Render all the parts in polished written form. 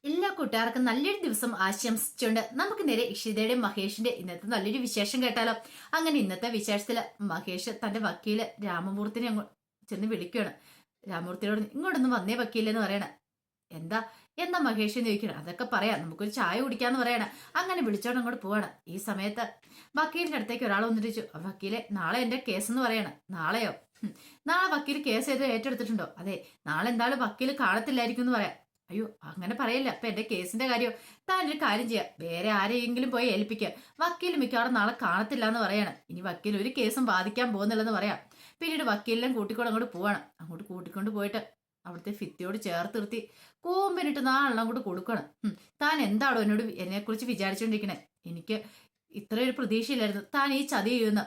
എല്ലാ കൂട്ടുകാർക്കും നല്ലൊരു ദിവസം ആശംസിച്ചുകൊണ്ട് നമുക്ക് നേരെ ഇഷിതയുടെ മഹേഷിന്റെ ഇന്നത്തെ നല്ലൊരു വിശേഷം കേട്ടാലോ. അങ്ങനെ ഇന്നത്തെ വിശേഷത്തില് മഹേഷ് തന്റെ വക്കീല് രാമമൂർത്തിനെ ചെന്ന് വിളിക്കുകയാണ്. രാമമൂർത്തിയോട് ഇങ്ങോട്ടൊന്ന് വന്നേ വക്കീലെന്ന് പറയണ. എന്താ എന്താ മഹേഷ് എന്ന് ചോദിക്കണം. അതൊക്കെ പറയാം, നമുക്കൊരു ചായ കുടിക്കാന്ന് പറയണ. അങ്ങനെ വിളിച്ചോണ്ട് അങ്ങോട്ട് പോവാണ്. ഈ സമയത്ത് വക്കീലിന്റെ അടുത്തേക്ക് ഒരാൾ വന്നിരിച്ചു. വക്കീലെ, നാളെ എന്റെ കേസ് എന്ന് പറയണ. നാളെയോ? നാളെ വക്കീൽ കേസ് ചെയ്ത് ഏറ്റെടുത്തിട്ടുണ്ടോ? അതെ, നാളെ എന്തായാലും വക്കീൽ കാണത്തില്ലായിരിക്കും എന്ന് പറയാം. അയ്യോ, അങ്ങനെ പറയല്ല. അപ്പൊ എന്റെ കേസിന്റെ കാര്യം താനൊരു കാര്യം ചെയ്യാം, വേറെ ആരെയെങ്കിലും പോയി ഏൽപ്പിക്കുക. വക്കീൽ മിക്കവാറും നാളെ കാണത്തില്ല എന്ന് പറയണം. ഇനി വക്കീൽ ഒരു കേസും ബാധിക്കാൻ പോകുന്നില്ലെന്ന് പറയാം. പിന്നീട് വക്കീലിനെ കൂട്ടിക്കൊണ്ട് അങ്ങോട്ട് പോവാണ്. അങ്ങോട്ട് കൂട്ടിക്കൊണ്ട് പോയിട്ട് അവിടുത്തെ ഭിത്തിയോട് ചേർത്ത് നിർത്തി കൂമ്പിനിട്ട് നാളെണ്ണം അങ്ങോട്ട് കൊടുക്കണം. താൻ എന്താണോ എന്നോട് എന്നെ കുറിച്ച് വിചാരിച്ചുകൊണ്ടിരിക്കണേ? എനിക്ക് ഇത്രയൊരു പ്രതീക്ഷയില്ലായിരുന്നു താൻ ഈ ചതി ചെയ്യുന്ന.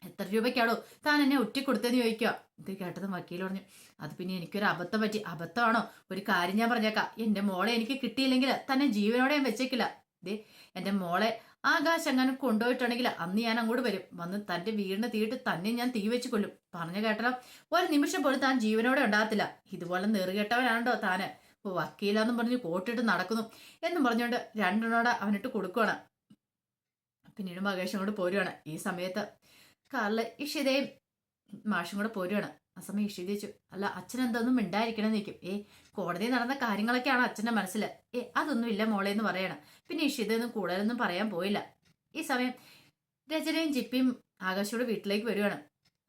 എത്ര രൂപയ്ക്കാണോ താൻ എന്നെ ഒറ്റിക്കൊടുത്തെന്ന് ചോദിക്കുക. ഇത് കേട്ടത് വക്കീൽ പറഞ്ഞു, അത് പിന്നെ എനിക്കൊരു അബദ്ധം പറ്റി. അബദ്ധമാണോ? ഒരു കാര്യം ഞാൻ പറഞ്ഞേക്കാം, എന്റെ മോളെ എനിക്ക് കിട്ടിയില്ലെങ്കിൽ തന്നെ ജീവനോടെ ഞാൻ വെച്ചേക്കില്ല. ദേ, എന്റെ മോളെ ആകാശം അങ്ങനെ കൊണ്ടുപോയിട്ടുണ്ടെങ്കിൽ അന്ന് ഞാൻ അങ്ങോട്ട് വരും. വന്ന് തന്റെ വീടിന് തീയിട്ട് തന്നെ ഞാൻ തീ വെച്ച് കൊല്ലും. പറഞ്ഞു കേട്ടല്ലോ, ഒരു നിമിഷം പോലും താൻ ജീവനോടെ ഉണ്ടാകത്തില്ല. ഇതുപോലെ നെറുകെട്ടവനാണോ താന്? വക്കീലാന്നും പറഞ്ഞ് കോട്ടിട്ട് നടക്കുന്നു എന്നും പറഞ്ഞുകൊണ്ട് രണ്ടെണ്ണോടെ അവനിട്ട് കൊടുക്കുകയാണ്. പിന്നീട് മകേഷ് അങ്ങോട്ട് പോരുവാണ്. ഈ സമയത്ത് കാറില് ഇഷിതയും മാഷും കൂടെ പോരുവാണ്. ആ സമയം ഇഷിത ചോദിച്ചു, അല്ല അച്ഛൻ എന്തൊന്നും മിണ്ടായിരിക്കണമെന്ന് നിൽക്കും. കോടതിയിൽ നടന്ന കാര്യങ്ങളൊക്കെയാണ് അച്ഛന്റെ മനസ്സിൽ. അതൊന്നും ഇല്ല മോളെ എന്ന് പറയണം. പിന്നെ ഇഷിതയൊന്നും കൂടുതലൊന്നും പറയാൻ പോയില്ല. ഈ സമയം രചനയും ജിപ്പിയും ആകാശോട് വീട്ടിലേക്ക് വരുവാണ്.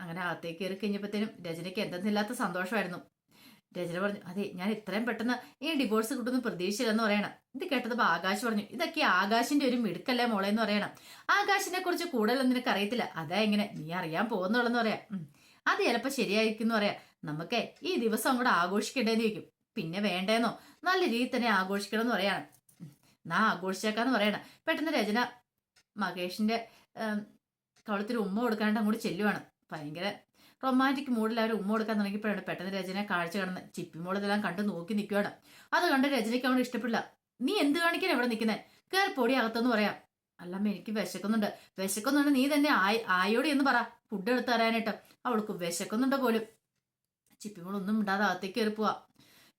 അങ്ങനെ അകത്തേക്ക് കയറി കഴിഞ്ഞപ്പോഴത്തേനും രചനയ്ക്ക് എന്തെന്നില്ലാത്ത സന്തോഷമായിരുന്നു. രചന പറഞ്ഞു, അതെ, ഞാൻ ഇത്രയും പെട്ടെന്ന് ഈ ഡിവോഴ്സ് കിട്ടുമെന്ന് പ്രതീക്ഷിച്ചില്ലെന്ന് പറയണം. ഇത് കേട്ടത് ആകാശ് പറഞ്ഞു, ഇതൊക്കെ ആകാശിന്റെ ഒരു മിടുക്കല്ലേ മോളെ എന്ന് പറയണം. ആകാശിനെ കുറിച്ച് കൂടുതലൊന്നും നിനക്ക് അറിയത്തില്ല, അതാ ഇങ്ങനെ നീ അറിയാൻ പോകുന്നുള്ളെന്ന് പറയാം. അത് ചിലപ്പോ ശരിയായിരിക്കും എന്ന് പറയാം. നമുക്ക് ഈ ദിവസം അങ്ങോട്ട് ആഘോഷിക്കണ്ടേന്ന് ചോദിക്കും. പിന്നെ വേണ്ടേന്നോ, നല്ല രീതിയിൽ തന്നെ ആഘോഷിക്കണം എന്ന് പറയാണ്. നാ ആഘോഷിച്ചേക്കാന്ന് പറയണം. പെട്ടെന്ന് രചന മകേഷിന്റെ കവളത്തിൽ ഉമ്മ കൊടുക്കാണ്ട് അങ്ങോട്ട് ചെല്ലുവാണ്. ഭയങ്കര റൊമാൻറ്റിക് മൂഡിൽ അവർ ഉമ്മ കൊടുക്കാൻ തുടങ്ങിയപ്പോഴാണ് പെട്ടെന്ന് രചന കാഴ്ച കാണുന്നത്. ചിപ്പിമോൾ ഇതെല്ലാം കണ്ട് നോക്കി നിൽക്കുകയാണ്. അത് കണ്ട് രചനയ്ക്ക് അവിടെ ഇഷ്ടപ്പെടില്ല. നീ എന്ത് കാണിക്കാൻ എവിടെ നിൽക്കുന്നത്? കയറി പൊടി അകത്തെന്ന് പറയാം. അല്ലമ്മ, എനിക്ക് വിശക്കുന്നുണ്ട്. നീ തന്നെ ആയോടി എന്ന് പറ, ഫുഡ് എടുത്ത് തരാനായിട്ട്. അവൾക്ക് വിശക്കുന്നുണ്ട് പോലും. ചിപ്പിമോൾ ഒന്നും ഇണ്ടാതെ അകത്തേക്ക് കയറി പോവാ.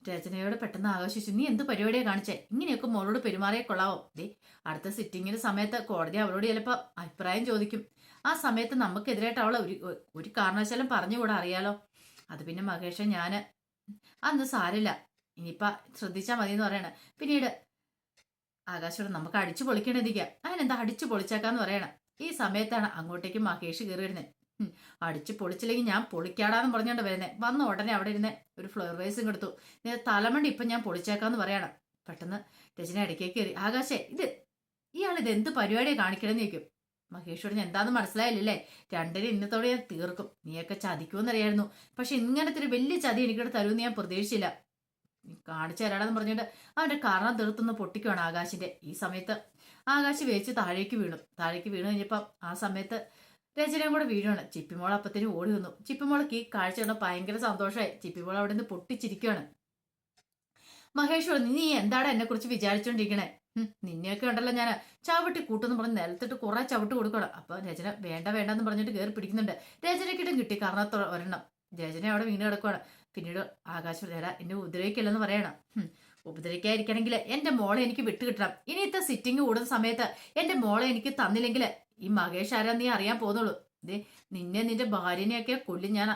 രചനയോട് പെട്ടെന്ന് ആകർഷിച്ചു, നീ എന്ത് പരിപാടിയാണ് കാണിച്ചേ? ഇങ്ങനെയൊക്കെ മോളോട് പെരുമാറിയെ കൊള്ളാവോ? അടുത്ത സിറ്റിങ്ങിന്റെ സമയത്ത് കോടതി അവളോട് ചിലപ്പോൾ അഭിപ്രായം ചോദിക്കും. ആ സമയത്ത് നമുക്കെതിരായിട്ട് അവളെ ഒരു കാരണവശാലും പറഞ്ഞുകൂടാ, അറിയാലോ. അത് പിന്നെ മഹേഷ് ഞാന് അന്ന് സാരില്ല, ഇനിയിപ്പ ശ്രദ്ധിച്ചാൽ മതി എന്ന് പറയണ. പിന്നീട് ആകാശോട് നമുക്ക് അടിച്ചു പൊളിക്കണതിരിക്കുക, അതിനെന്താ അടിച്ചു പൊളിച്ചേക്കാന്ന് പറയണം. ഈ സമയത്താണ് അങ്ങോട്ടേക്ക് മഹേഷ് കയറി വരുന്നത്. അടിച്ചു പൊളിച്ചില്ലെങ്കിൽ ഞാൻ പൊളിക്കാടാന്ന് പറഞ്ഞോണ്ട് വരുന്നേ. വന്ന ഉടനെ അവിടെ ഇരുന്ന് ഒരു ഫ്ലവർ വേസും കൊടുത്തു. തലമണ്ടി ഇപ്പൊ ഞാൻ പൊളിച്ചേക്കാന്ന് പറയണം. പെട്ടെന്ന് രചന ഇടയ്ക്കേക്ക് കയറി, ആകാശേ ഇയാൾ എന്ത് പരിപാടിയാണ് കാണിക്കണമെന്ന് ചോദിക്കും. മഹേഷോട് ഞാൻ എന്താന്ന് മനസ്സിലായില്ലേ? രണ്ടിനും ഇന്നത്തോടെ ഞാൻ തീർക്കും. നീയൊക്കെ ചതിക്കുമെന്നറിയായിരുന്നു, പക്ഷെ ഇങ്ങനത്തെ ഒരു വലിയ ചതി എനിക്കിവിടെ തരുമെന്ന് ഞാൻ പ്രതീക്ഷിച്ചില്ല. നീ കാണിച്ചു തരാടെന്ന് പറഞ്ഞിട്ട് അവന്റെ കാരണം തീർത്തൊന്ന് പൊട്ടിക്കുവാണ് ആകാശിന്റെ. ഈ സമയത്ത് ആകാശ് വേച്ച് താഴേക്ക് വീണു കഴിഞ്ഞപ്പോ ആ സമയത്ത് രചനയും കൂടെ വീഴുവാണ്. ചിപ്പിമോൾ അപ്പത്തിന് ഓടി വന്നു. ചിപ്പിമോൾക്ക് ഈ കാഴ്ച കണ്ട ഭയങ്കര സന്തോഷമായി. ചിപ്പിമോൾ അവിടെ നിന്ന് പൊട്ടിച്ചിരിക്കുകയാണ്. മഹേഷ് പറഞ്ഞു, നീ എന്താണ് എന്നെ കുറിച്ച് വിചാരിച്ചോണ്ടിരിക്കണേ? നിന്നെയൊക്കെ ഉണ്ടല്ലോ ഞാൻ ചവിട്ടി കൂട്ടെന്ന് പറഞ്ഞ് നിലത്തിട്ട് കുറെ ചവിട്ട് കൊടുക്കണം. അപ്പൊ രചന വേണ്ടെന്ന് പറഞ്ഞിട്ട് കയറി പിടിക്കുന്നുണ്ട്. രചനക്കിട്ടും കിട്ടി കാരണത്തോ ഒരെണ്ണം. രചന അവിടെ വീണ് കിടക്കുവാണ്. പിന്നീട് ആകാശം നേരാ എന്നെ ഉപദ്രവിക്കില്ലെന്ന് പറയണം. ഉപദ്രവിക്കാതിരിക്കണമെങ്കിൽ എന്റെ മോളെ എനിക്ക് വിട്ടുകിട്ടണം. ഇനിയത്തെ സിറ്റിംഗ് കൂടുന്ന സമയത്ത് എന്റെ മോളെ എനിക്ക് തന്നില്ലെങ്കിൽ ഈ മഹേഷ് ആരാ നീ അറിയാൻ പോകുന്നുള്ളൂ. നിന്റെ ഭാര്യനെയൊക്കെ കൊല്ലും ഞാൻ.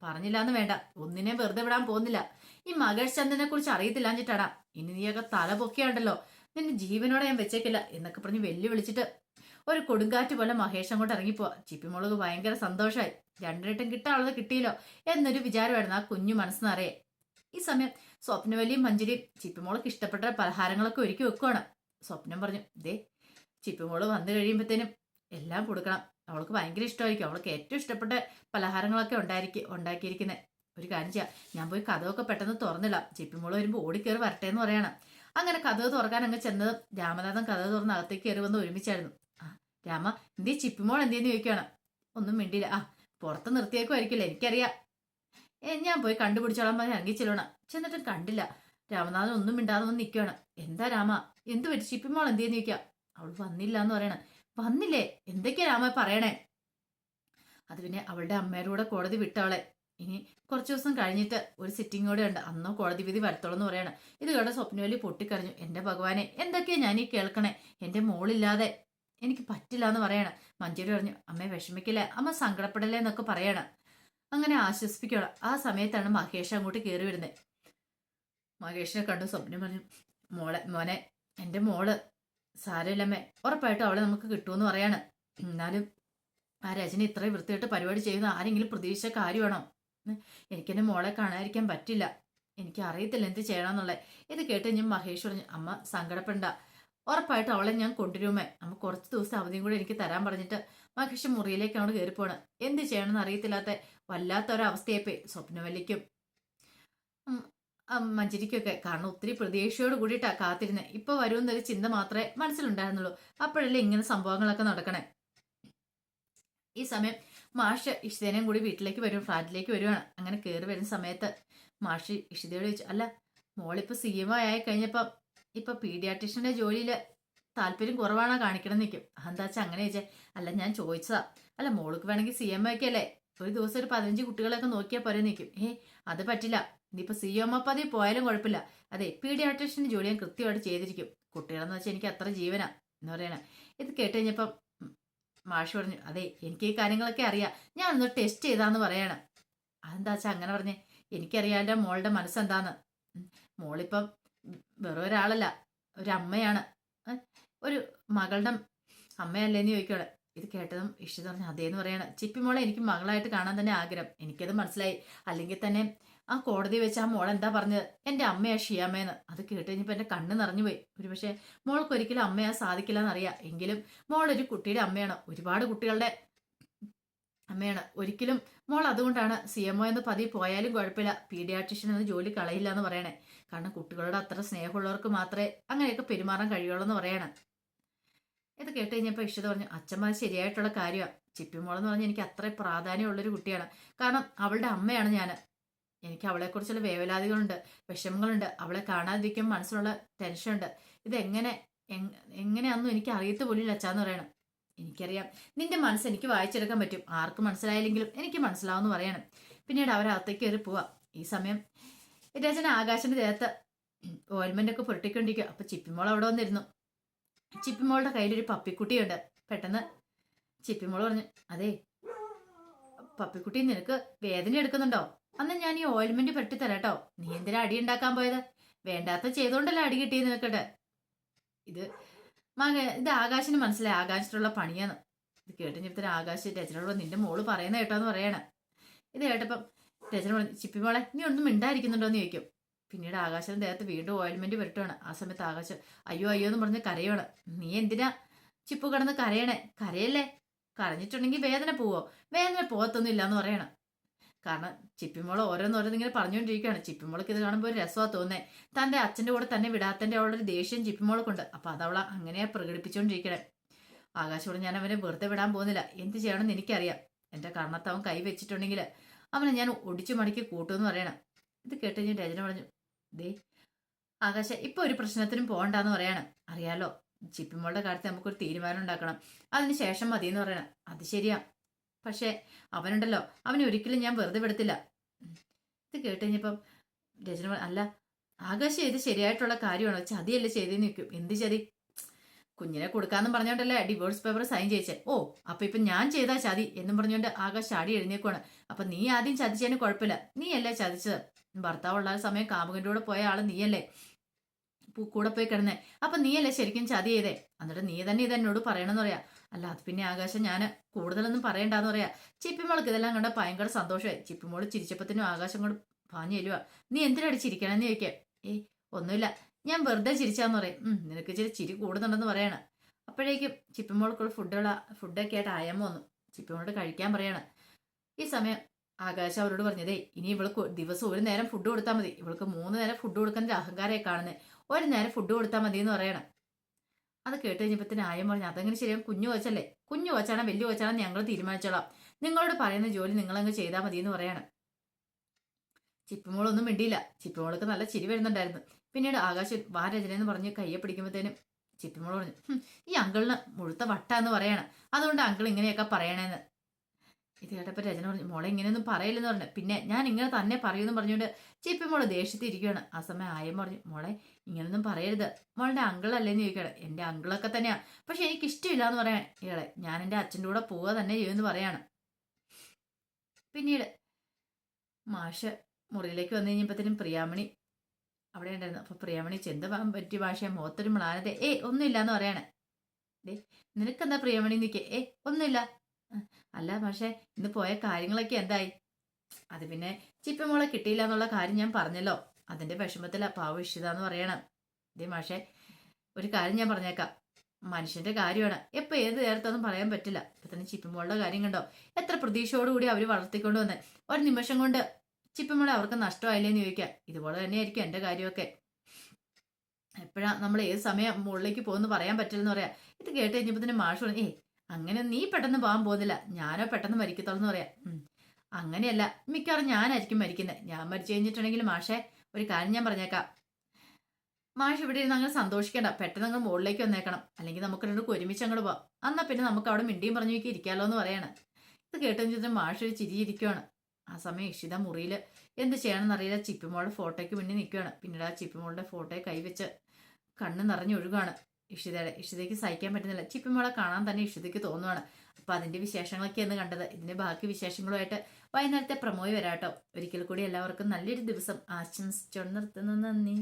പറഞ്ഞില്ലാന്ന് വേണ്ട, ഒന്നിനെ വെറുതെ വിടാൻ പോകുന്നില്ല. ഈ മഹേഷ് ചന്ദ്രനെ കുറിച്ച് അറിയത്തില്ലാഞ്ഞിട്ടാടാ. ഇനി നീയൊക്കെ തല പൊക്കിയാണ്ടല്ലോ, നിന്റെ ജീവനോടെ ഞാൻ വെച്ചേക്കില്ല എന്നൊക്കെ പറഞ്ഞ് വെല്ലുവിളിച്ചിട്ട് ഒരു കൊടുങ്കാറ്റ് പോലെ മഹേഷ് അങ്ങോട്ട് ഇറങ്ങിപ്പോവാ. ചിപ്പിമുളക് ഭയങ്കര സന്തോഷമായി. രണ്ടിരട്ടം കിട്ടാനുള്ളത് കിട്ടിയല്ലോ എന്നൊരു വിചാരമായിരുന്നു ആ കുഞ്ഞു മനസ്സിനറിയേ. ഈ സമയം സ്വപ്നവലിയും മഞ്ജരിയും ചിപ്പിമോൾക്ക് ഇഷ്ടപ്പെട്ട പലഹാരങ്ങളൊക്കെ ഒരുക്കി വെക്കുവാണ്. സ്വപ്നം പറഞ്ഞു, ചിപ്പിമോള് വന്നു കഴിയുമ്പോഴത്തേനും എല്ലാം കൊടുക്കണം. അവൾക്ക് ഭയങ്കര ഇഷ്ടമായിരിക്കും. അവൾക്ക് ഏറ്റവും ഇഷ്ടപ്പെട്ട പലഹാരങ്ങളൊക്കെ ഉണ്ടാക്കിയിരിക്കുന്നത്. ഒരു കാര്യം ചെയ്യാം, ഞാൻ പോയി കഥയൊക്കെ പെട്ടെന്ന് തുറന്നില്ല. ചിപ്പിമോള് വരുമ്പോൾ ഓടിക്കയറി വരട്ടെ എന്ന് പറയണം. അങ്ങനെ കഥ തുറക്കാൻ അങ്ങ് ചെന്നത് രാമനാഥൻ കഥ തുറന്ന് അകത്തേക്ക് കയറി വന്ന് ഒരുമിച്ചായിരുന്നു. രാമ, ചിപ്പിമോൾ എന്തേന്ന് ചോദിക്കുകയാണ്. ഒന്നും മിണ്ടിയില്ല. പുറത്ത് നിർത്തിയേക്കുമായിരിക്കില്ല, എനിക്കറിയാം. ഞാൻ പോയി കണ്ടുപിടിച്ചോളാൻ പറഞ്ഞ് ഇറങ്ങി ചെല്ലണം. ചെന്നിട്ടും കണ്ടില്ല. രാമനാഥൻ ഒന്നും മിണ്ടാതെ വന്ന് നിൽക്കുകയാണ്. എന്താ രാമ, എന്ത് പറ്റി? ചിപ്പിമോൾ എന്തേന്ന് ചോദിക്കുക. അവൾ വന്നില്ല എന്ന് പറയണം. വന്നില്ലേ? എന്തൊക്കെയാ രാമ പറയണേ? അത് പിന്നെ അവളുടെ അമ്മയുടെ കൂടെ കോടതി വിട്ടവളെ. ഇനി കുറച്ച് ദിവസം കഴിഞ്ഞിട്ട് ഒരു സിറ്റിംഗ് കൂടെ ഉണ്ട്, അന്നോ കോടതി വിധി വരത്തോളം എന്ന് പറയണം. ഇത് കേട്ട സ്വപ്നവല്ലി പൊട്ടിക്കരഞ്ഞു. എന്റെ ഭഗവാനെ, എന്തൊക്കെയാ ഞാൻ ഈ കേൾക്കണേ? എന്റെ മോളില്ലാതെ എനിക്ക് പറ്റില്ല എന്ന് പറയണം. മഞ്ജരി പറഞ്ഞു, അമ്മയെ വിഷമിക്കില്ല, അമ്മ സങ്കടപ്പെടല്ലേ എന്നൊക്കെ പറയണം. അങ്ങനെ ആശ്വസിപ്പിക്കണം. ആ സമയത്താണ് മഹേഷ് അങ്ങോട്ട് കയറി വരുന്നത്. മഹേഷിനെ കണ്ടു സ്വപ്നം പറഞ്ഞു, മോനെ, എന്റെ മോള് സാരമില്ലമ്മേ, ഉറപ്പായിട്ടും അവളെ നമുക്ക് കിട്ടുമെന്ന് പറയാണ്. എന്നാലും ആ രജനി ഇത്രയും വൃത്തിയായിട്ട് പരിപാടി ചെയ്യുന്ന ആരെങ്കിലും പ്രതീക്ഷിച്ച കാര്യമാണോ? എനിക്കെന്റെ മോളെ കാണാതിരിക്കാൻ പറ്റില്ല. എനിക്ക് അറിയത്തില്ല എന്ത് ചെയ്യണമെന്നുള്ളത്. ഇത് കേട്ട് ഞാൻ മഹേഷ് പറഞ്ഞു, അമ്മ സങ്കടപ്പെടണ്ട, ഉറപ്പായിട്ടും അവളെ ഞാൻ കൊണ്ടുവരുമേ. അമ്മ കുറച്ച് ദിവസം അവധിയും കൂടെ എനിക്ക് തരാൻ പറഞ്ഞിട്ട് മഹേഷ് മുറിയിലേക്ക് അവിടെ കയറിപ്പോണ്. എന്ത് ചെയ്യണമെന്ന് അറിയത്തില്ലാത്ത വല്ലാത്തൊരവസ്ഥയായിപ്പോയി സ്വപ്നവല്ലിക്കും മഞ്ജരിക്കൊക്കെ. കാരണം ഒത്തിരി പ്രതീക്ഷയോട് കൂടിയിട്ടാ കാത്തിരുന്നത്. ഇപ്പൊ വരുമെന്നൊരു ചിന്ത മാത്രമേ മനസ്സിലുണ്ടായിരുന്നുള്ളൂ. അപ്പോഴല്ലേ ഇങ്ങനെ സംഭവങ്ങളൊക്കെ നടക്കണേ. ഈ സമയം മാഷ് ഇഷിതേനെയും കൂടി വീട്ടിലേക്ക് വരും, ഫ്ലാറ്റിലേക്ക് വരുവാണ്. അങ്ങനെ കയറി വരുന്ന സമയത്ത് മാഷ് ഇഷിതയോട് ചോദിച്ചു, അല്ല മോളിപ്പോ CMO ആയി കഴിഞ്ഞപ്പം ഇപ്പൊ പീഡിയാട്രീഷ്യന്റെ ജോലിയില് താല്പര്യം കുറവാണോ കാണിക്കണം നിൽക്കും. എന്താ വെച്ചാൽ അങ്ങനെ ചോദിച്ചേ? അല്ല ഞാൻ ചോദിച്ചതാ. അല്ല മോൾക്ക് വേണമെങ്കിൽ CMO ഒക്കെ അല്ലേ, ഒരു ദിവസം ഒരു 15 കുട്ടികളൊക്കെ നോക്കിയാൽ പോരെ നിൽക്കും. അത് പറ്റില്ല, ഇനിയിപ്പോ CMO പതി പോയാലും കുഴപ്പമില്ല. അതെ, പീഡിയാട്രീഷ്യന്റെ ജോലി ഞാൻ കൃത്യമായിട്ട് ചെയ്തിരിക്കും. കുട്ടികളെന്ന് വെച്ചാൽ എനിക്ക് അത്ര ജീവനാ എന്ന് പറയണ. ഇത് കേട്ട് കഴിഞ്ഞപ്പം മാഷ് പറഞ്ഞു, അതെ എനിക്ക് ഈ കാര്യങ്ങളൊക്കെ അറിയാം, ഞാൻ ഒന്ന് ടെസ്റ്റ് ചെയ്താന്ന് പറയണം. അതെന്താ വെച്ചാൽ അങ്ങനെ പറഞ്ഞേ? എനിക്കറിയാൻ്റെ മോളുടെ മനസ്സെന്താന്ന്. മോളിപ്പം വെറും ഒരാളല്ല, ഒരമ്മയാണ്, ഒരു മകളുടെ അമ്മയല്ലേന്ന് ചോദിക്കോളെ. ഇത് കേട്ടതും ഇഷിത പറഞ്ഞു, അതേന്ന് പറയണം. ചിപ്പിമോളെ എനിക്ക് മകളായിട്ട് കാണാൻ തന്നെ ആഗ്രഹം, എനിക്കത് മനസ്സിലായി. അല്ലെങ്കിൽ തന്നെ ആ കോടതി വെച്ച് ആ മോൾ എന്താ പറഞ്ഞത്, എൻ്റെ അമ്മയാ ഷിയാമ്മേന്ന്. അത് കേട്ട് കഴിഞ്ഞപ്പോൾ എൻ്റെ കണ്ണ് നിറഞ്ഞുപോയി. ഒരുപക്ഷെ മോൾക്ക് ഒരിക്കലും അമ്മയാ സാധിക്കില്ല എന്നറിയാം, എങ്കിലും മോളൊരു കുട്ടിയുടെ അമ്മയാണ്, ഒരുപാട് കുട്ടികളുടെ അമ്മയാണ്. ഒരിക്കലും മോൾ അതുകൊണ്ടാണ് CMO എന്ന് പതിവ് പോയാലും കുഴപ്പമില്ല, പീഡിയാട്രീഷ്യൻ എന്ന ജോലി കളയില്ല എന്ന് പറയണേ. കാരണം കുട്ടികളോട് അത്ര സ്നേഹമുള്ളവർക്ക് മാത്രമേ അങ്ങനെയൊക്കെ പെരുമാറാൻ കഴിയുള്ളൂ എന്ന് പറയണം. ഇത് കേട്ട് കഴിഞ്ഞപ്പോൾ ഇഷിത പറഞ്ഞു, അച്ഛന്മാർ ശരിയായിട്ടുള്ള കാര്യമാണ്. ചിപ്പിമോളെന്ന് പറഞ്ഞാൽ എനിക്ക് അത്ര പ്രാധാന്യമുള്ളൊരു കുട്ടിയാണ്. കാരണം അവളുടെ അമ്മയാണ് ഞാൻ. എനിക്ക് അവളെക്കുറിച്ചുള്ള വേവലാതികളുണ്ട്, വിഷമങ്ങളുണ്ട്, അവളെ കാണാതിരിക്കുമ്പോൾ മനസ്സിലുള്ള ടെൻഷനുണ്ട്. ഇതെങ്ങനെ എങ്ങനെയാണെന്നും എനിക്ക് അറിയത്ത് പോലില്ല അച്ഛാന്ന് പറയണം. എനിക്കറിയാം നിന്റെ മനസ്സ് എനിക്ക് വായിച്ചെടുക്കാൻ പറ്റും, ആർക്ക് മനസ്സിലായില്ലെങ്കിലും എനിക്ക് മനസ്സിലാവുമെന്ന് പറയണം. പിന്നീട് അവരകത്തേക്ക് കയറി പോവാം. ഈ സമയം രചന ആകാശിന്റെ ദേഹത്ത് ഓയിൽമെന്റ് ഒക്കെ പുരട്ടിക്കൊണ്ടിരിക്കുക. അപ്പൊ ചിപ്പിമോൾ അവിടെ വന്നിരുന്നു. ചിപ്പിമോളുടെ കയ്യിലൊരു പപ്പിക്കുട്ടിയുണ്ട്. പെട്ടെന്ന് ചിപ്പിമോൾ പറഞ്ഞു, അതെ പപ്പിക്കുട്ടി, നിനക്ക് വേദന എടുക്കുന്നുണ്ടോ? അന്ന് ഞാൻ ഈ ഓയിൽമെന്റ് പുരട്ടി തരാട്ടോ. നീ എന്തിനാ അടി ഉണ്ടാക്കാൻ പോയത്? വേണ്ടാത്ത ചെയ്തോണ്ടല്ലേ അടി കിട്ടിയത് നിനക്കട്ടെ. ഇത് ഇത് ആകാശിന് മനസ്സിലായി, ആകാശിനുള്ള പണിയാന്ന്. ഇത് കേട്ടുകഴിഞ്ഞപ്പത്തിന് ആകാശ് രചനയോട്, നിന്റെ മോള് പറയുന്ന കേട്ടോന്ന് പറയണ. ഇത് കേട്ടപ്പം രചന പറഞ്ഞു, ചിപ്പിമോളെ നീ ഒന്നും മിണ്ടായിരിക്കുന്നുണ്ടോ എന്ന് ചോദിക്കും. പിന്നീട് ആകാശിന്റെ ദേഹത്ത് വീണ്ടും ഓയിൽമെന്റ് പുരട്ടുവാണ്. ആ സമയത്ത് ആകാശം അയ്യോ അയ്യോ എന്ന് പറഞ്ഞ് കരയാണ്. നീ എന്തിനാ ചിപ്പു കിടന്ന് കരയണേ? കരയല്ലേ, കരഞ്ഞിട്ടുണ്ടെങ്കിൽ വേദന പോവോ? വേദന പോകത്തൊന്നും ഇല്ലാന്ന് പറയണം. കാരണം ചിപ്പിമോള് ഓരോന്നിങ്ങനെ പറഞ്ഞുകൊണ്ടിരിക്കുകയാണ്. ചിപ്പിമോൾക്ക് ഇത് കാണുമ്പോൾ ഒരു രസമാ തോന്നേ. തന്റെ അച്ഛന്റെ കൂടെ തന്നെ വിടാത്തന്റെ അവളൊരു ദേഷ്യം ചിപ്പിമോൾക്കുണ്ട്. അപ്പൊ അതവള അങ്ങനെയാ പ്രകടിപ്പിച്ചുകൊണ്ടിരിക്കണേ. ആകാശോട് ഞാൻ അവനെ വെറുതെ വിടാൻ പോകുന്നില്ല, എന്ത് ചെയ്യണമെന്ന് എനിക്കറിയാം. എന്റെ കർണത്ത് അവൻ കൈ വെച്ചിട്ടുണ്ടെങ്കിൽ അവനെ ഞാൻ ഒടിച്ചു മടക്കി കൂട്ടുമെന്ന് പറയണം. ഇത് കേട്ട് ഞാൻ രചന പറഞ്ഞു, ദേ ആകാശ ഇപ്പൊ ഒരു പ്രശ്നത്തിനും പോകണ്ടെന്ന് പറയണം. അറിയാലോ, ചിപ്പിമോളുടെ കാര്യത്തിൽ നമുക്കൊരു തീരുമാനം ഉണ്ടാക്കണം, അതിന് ശേഷം മതിയെന്ന് പറയണം. അത് ശരിയാ, പക്ഷെ അവനുണ്ടല്ലോ, അവനെ ഒരിക്കലും ഞാൻ വെറുതെ വിടത്തില്ല. ഇത് കേട്ട് കഴിഞ്ഞപ്പം രചന, അല്ല ആകാശ് ഇത് ശരിയായിട്ടുള്ള കാര്യമാണോ? ചതിയല്ലേ ചെയ്തെന്ന് നിൽക്കും. എന്ത് ചതി? കുഞ്ഞിനെ കൊടുക്കാന്നും പറഞ്ഞോണ്ടല്ലേ ഡിവോഴ്സ് പേപ്പർ സൈൻ ചെയ്യിച്ചേ. ഓ അപ്പൊ ഇപ്പൊ ഞാൻ ചെയ്താ ചതി എന്നും പറഞ്ഞോണ്ട് ആകാശ് ചാടി എഴുന്നേക്കുവാണ്. അപ്പൊ നീ ആദ്യം ചതിച്ചതിന് കുഴപ്പമില്ല, നീ അല്ലേ ചതിച്ചത്. ഭർത്താവുള്ള സമയം കാമുകന്റെ കൂടെ പോയ ആള് നീയല്ലേ, കൂടെ പോയി കിടന്നേ. അപ്പൊ നീയല്ലേ ശരിക്കും ചതി ചെയ്തേ. എന്നിട്ട് നീ തന്നെ ഇത് എന്നോട് പറയണമെന്ന് പറയാ. അല്ല അത് പിന്നെ ആകാശം ഞാൻ കൂടുതലൊന്നും പറയണ്ടെന്ന് പറയാ. ചിപ്പിമോൾക്ക് ഇതെല്ലാം കണ്ട ഭയങ്കര സന്തോഷമായി. ചിപ്പിമോള് ചിരിച്ചപ്പത്തിനും ആകാശം കൊണ്ട് പാഞ്ഞു ചെല്ലുക. നീ എന്തിനടി ചിരിക്കണമെന്ന് ചോദിക്കേ. ഒന്നുമില്ല, ഞാൻ വെറുതെ ചിരിച്ചാന്ന് പറയും. നിനക്ക് ഇച്ചിരി ചിരി കൂടുന്നുണ്ടെന്ന് പറയാണ്. അപ്പോഴേക്കും ചിപ്പിമോൾക്കുള്ള ഫുഡൊക്കെ ആയിട്ട് അയമ്മ വന്നു. ചിപ്പിമോളോട് കഴിക്കാൻ പറയാണ്. ഈ സമയം ആകാശം അവരോട് പറഞ്ഞതേ, ഇനി ഇവൾക്ക് ദിവസം ഒരു നേരം ഫുഡ് കൊടുത്താൽ മതി, ഇവൾക്ക് 3 നേരം ഫുഡ് കൊടുക്കുന്ന അഹങ്കാരമായി കാണുന്നത്, ഒരു നേരം ഫുഡ് കൊടുത്താൽ മതി എന്ന് പറയണം. അത് കേട്ട് കഴിഞ്ഞപ്പത്തിന് ആയം പറഞ്ഞു, അതെങ്ങനെ ശരിയാവും, കുഞ്ഞു കൊച്ചല്ലേ, കുഞ്ഞു കൊച്ചാണോ വലിയ കൊച്ചാണോ ഞങ്ങൾ തീരുമാനിച്ചോളാം, നിങ്ങളോട് പറയുന്ന ജോലി നിങ്ങളങ്ങ് ചെയ്താൽ മതി എന്ന് പറയണം. ചിപ്പിമോളൊന്നും മിണ്ടിയില്ല. ചിപ്പിമോൾക്ക് നല്ല ചിരി വരുന്നുണ്ടായിരുന്നു. പിന്നീട് ആകാശ് വാ രചനയെന്ന് പറഞ്ഞ് കയ്യെ പിടിക്കുമ്പോഴത്തേനും ചിപ്പിമോൾ പറഞ്ഞു, ഈ അങ്കിളിന് മുഴുത്ത വട്ട എന്ന് പറയണം, അതുകൊണ്ട് അങ്കിൾ ഇങ്ങനെയൊക്കെ പറയണേന്ന്. ഇത് കേട്ടപ്പോൾ രചന പറഞ്ഞു, മോളെ ഇങ്ങനെയൊന്നും പറയില്ലെന്ന് പറഞ്ഞു. പിന്നെ ഞാൻ ഇങ്ങനെ തന്നെ പറയുമെന്ന് പറഞ്ഞുകൊണ്ട് ചിപ്പി മോള് ദേഷ്യത്തിരിക്കുകയാണ്. ആ സമയം ആയം പറഞ്ഞു, മോളെ ഇങ്ങനൊന്നും പറയരുത്, മോളുടെ അങ്കിളല്ലേന്ന് ചോദിക്കണം. എൻ്റെ അങ്കിളൊക്കെ തന്നെയാ, പക്ഷെ എനിക്ക് ഇഷ്ടമില്ല എന്ന് പറയാൻ ഇയാളെ. ഞാൻ എൻ്റെ അച്ഛൻ്റെ കൂടെ പോവുക തന്നെ ചെയ്യുമെന്ന് പറയാണ്. പിന്നീട് മാഷ് മുറിയിലേക്ക് വന്നു കഴിഞ്ഞപ്പോഴത്തേനും പ്രിയാമണി അവിടെ ഉണ്ടായിരുന്നു. അപ്പൊ പ്രിയാമണി ചെന്ത പറ്റി ഭാഷയെ മുഖത്തൊരു മ്ലാനത, ഒന്നുമില്ല എന്ന് പറയാണ്. ഡേ നിനക്കെന്താ പ്രിയാമണി നിൽക്കേ? ഒന്നുമില്ല. അല്ല പക്ഷേ ഇന്ന് പോയ കാര്യങ്ങളൊക്കെ എന്തായി? അത് പിന്നെ ചിപ്പമോളെ കിട്ടിയില്ല എന്നുള്ള കാര്യം ഞാൻ പറഞ്ഞല്ലോ, അതിന്റെ വിഷമത്തില പാവ ഇഷിത എന്ന് പറയണം. ഇതേ മാഷെ ഒരു കാര്യം ഞാൻ പറഞ്ഞേക്കാം, മനുഷ്യന്റെ കാര്യമാണ്, എപ്പോൾ ഏത് നേരത്തൊന്നും പറയാൻ പറ്റില്ല. ഇപ്പൊ തന്നെ ചിപ്പമോളുടെ കാര്യം കണ്ടോ, എത്ര പ്രതീക്ഷയോടുകൂടി അവർ വളർത്തിക്കൊണ്ട് വന്ന് ഒരു നിമിഷം കൊണ്ട് ചിപ്പമോളെ അവർക്ക് നഷ്ടമായില്ലേന്ന് ചോദിക്കാം. ഇതുപോലെ തന്നെയായിരിക്കും എൻ്റെ കാര്യമൊക്കെ. എപ്പോഴാ നമ്മൾ ഏത് സമയം മുകളിലേക്ക് പോകുന്നു പറയാൻ പറ്റില്ലെന്ന് പറയാം. ഇത് കേട്ട് കഴിഞ്ഞപ്പോൾ തന്നെ മാഷ് പറഞ്ഞു, അങ്ങനെ നീ പെട്ടെന്ന് പോകാൻ പോകുന്നില്ല, ഞാനോ പെട്ടെന്ന് മരിക്കത്തോളെന്ന് പറയാം. അങ്ങനെയല്ല, മിക്കവാറും ഞാനായിരിക്കും മരിക്കുന്നത്. ഞാൻ മരിച്ചു കഴിഞ്ഞിട്ടുണ്ടെങ്കിൽ മാഷെ ഒരു കാര്യം ഞാൻ പറഞ്ഞേക്കാം, മാഷ് ഇവിടെ ഇരുന്ന് അങ്ങനെ സന്തോഷിക്കേണ്ട, പെട്ടെന്ന് അങ്ങ് മുകളിലേക്ക് വന്നേക്കണം, അല്ലെങ്കിൽ നമുക്ക് രണ്ടും ഒരുമിച്ച് അങ്ങോട്ട് പോവാം. എന്നാൽ പിന്നെ നമുക്ക് അവിടെ മിണ്ടിയും പറഞ്ഞു ഇരിക്കാമല്ലോ എന്ന് പറയാണ്. ഇത് കേട്ടതിന് മാഷ് ഒരു ചിരിയിരിക്കുവാണ്. ആ സമയം ഇഷിത മുറിയിൽ എന്ത് ചെയ്യണമെന്ന് അറിയില്ല, ചിപ്പിമോളുടെ ഫോട്ടോയ്ക്ക് മുന്നിൽ നിൽക്കുകയാണ്. പിന്നീട് ആ ചിപ്പിമോളുടെ ഫോട്ടോയെ കൈവച്ച് കണ്ണ് നിറഞ്ഞൊഴുകാണ് ഇഷിതയ്ക്ക് സഹിക്കാൻ പറ്റുന്നില്ല. ചിപ്പിമോളെ കാണാൻ തന്നെ ഇഷിതയ്ക്ക് തോന്നുവാണ്. അപ്പൊ അതിന്റെ വിശേഷങ്ങളൊക്കെയാണ് കണ്ടത്. ഇതിന്റെ ബാക്കി വിശേഷങ്ങളുമായിട്ട് വൈകുന്നേരത്തെ പ്രമോയി വരാട്ടോ. ഒരിക്കൽ കൂടി എല്ലാവർക്കും നല്ലൊരു ദിവസം ആശംസിച്ചോണ്ട് നിർത്തുന്നു. നന്ദി.